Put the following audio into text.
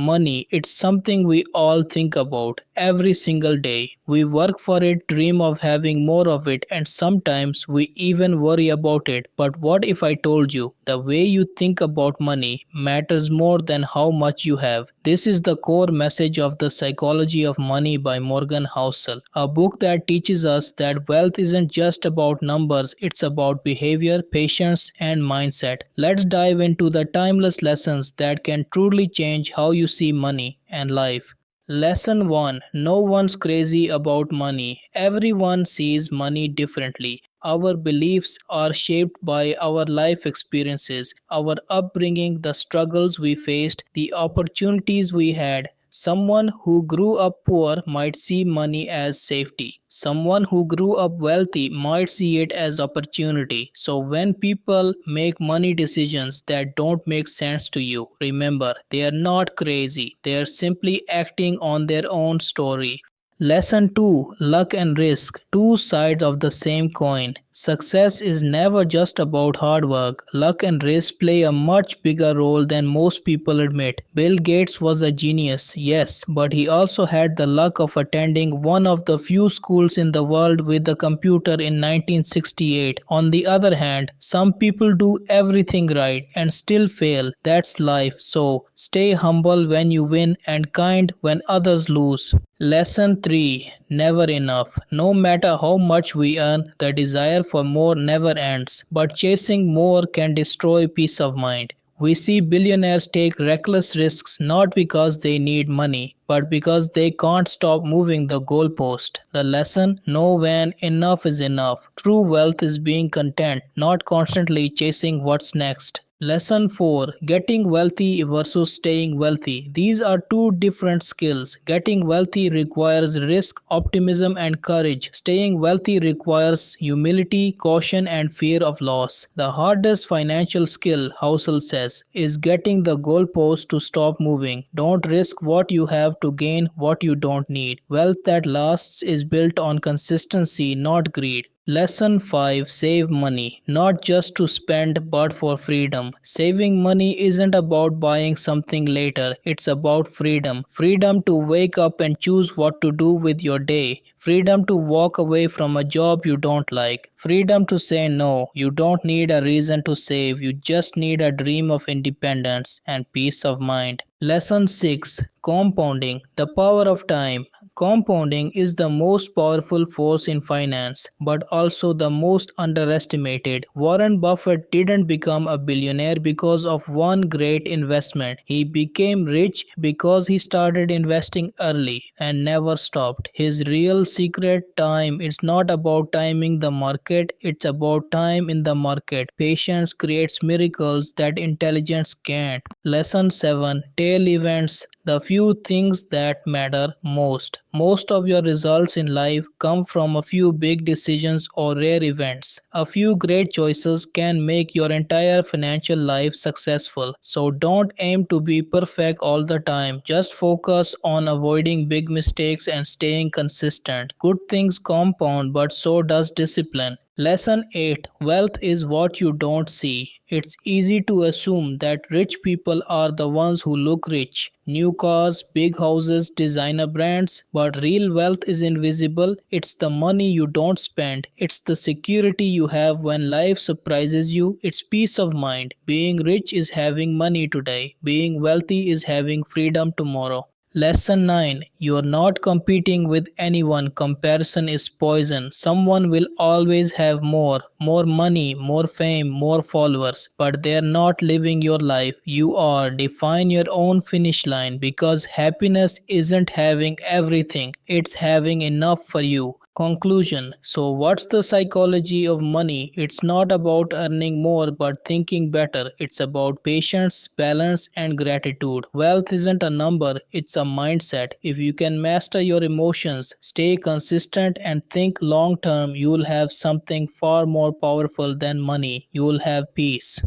Money, it's something we all think about every single day. We work for it, dream of having more of it, and sometimes we even worry about it. But what if I told you the way you think about money matters more than how much you have? This is the core message of The Psychology of Money by Morgan Housel, a book that teaches us that wealth isn't just about numbers, it's about behavior, patience, and mindset. Let's dive into the timeless lessons that can truly change how you see money and life. Lesson 1. No one's crazy about money. Everyone sees money differently. Our beliefs are shaped by our life experiences, our upbringing, the struggles we faced, the opportunities we had. Someone who grew up poor might see money as safety. Someone who grew up wealthy might see it as opportunity. So when people make money decisions that don't make sense to you, remember, they are not crazy. They are simply acting on their own story. Lesson 2. Luck and risk. Two sides of the same coin. Success is never just about hard work. Luck and risk play a much bigger role than most people admit. Bill Gates was a genius, yes, but he also had the luck of attending one of the few schools in the world with a computer in 1968. On the other hand, some people do everything right and still fail. That's life. So stay humble when you win and kind when others lose. Lesson 3. Never enough. No matter how much we earn, the desire for more never ends, but chasing more can destroy peace of mind. We see billionaires take reckless risks not because they need money, but because they can't stop moving the goalpost. The lesson: know when enough is enough. True wealth is being content, not constantly chasing what's next. Lesson 4. Getting wealthy versus staying wealthy. These are two different skills. Getting wealthy requires risk, optimism, and courage. Staying wealthy requires humility, caution, and fear of loss. The hardest financial skill, Housel says, is getting the goalpost to stop moving. Don't risk what you have to gain what you don't need. Wealth that lasts is built on consistency, not greed. Lesson 5. Save money. Not just to spend but for freedom. Saving money isn't about buying something later, it's about freedom. Freedom to wake up and choose what to do with your day. Freedom to walk away from a job you don't like. Freedom to say no. You don't need a reason to save, you just need a dream of independence and peace of mind. Lesson 6. Compounding. The power of time. Compounding is the most powerful force in finance, but also the most underestimated. Warren Buffett didn't become a billionaire because of one great investment. He became rich because he started investing early and never stopped. His real secret: time. It's not about timing the market, it's about time in the market. Patience creates miracles that intelligence can't. Lesson 7. Tail events. The few things that matter most. Most of your results in life come from a few big decisions or rare events. A few great choices can make your entire financial life successful. So don't aim to be perfect all the time. Just focus on avoiding big mistakes and staying consistent. Good things compound, but so does discipline. Lesson 8. Wealth is what you don't see. It's easy to assume that rich people are the ones who look rich. New cars, big houses, designer brands. But real wealth is invisible. It's the money you don't spend. It's the security you have when life surprises you. It's peace of mind. Being rich is having money today. Being wealthy is having freedom tomorrow. Lesson 9. You are not competing with anyone. Comparison is poison. Someone will always have more money, more fame, more followers, but they are not living your life. You are. Define your own finish line, because happiness isn't having everything, it's having enough for you. Conclusion. So what's the psychology of money? It's not about earning more but thinking better. It's about patience, balance, and gratitude. Wealth isn't a number, it's a mindset. If you can master your emotions, stay consistent, and think long term, you'll have something far more powerful than money. You'll have peace.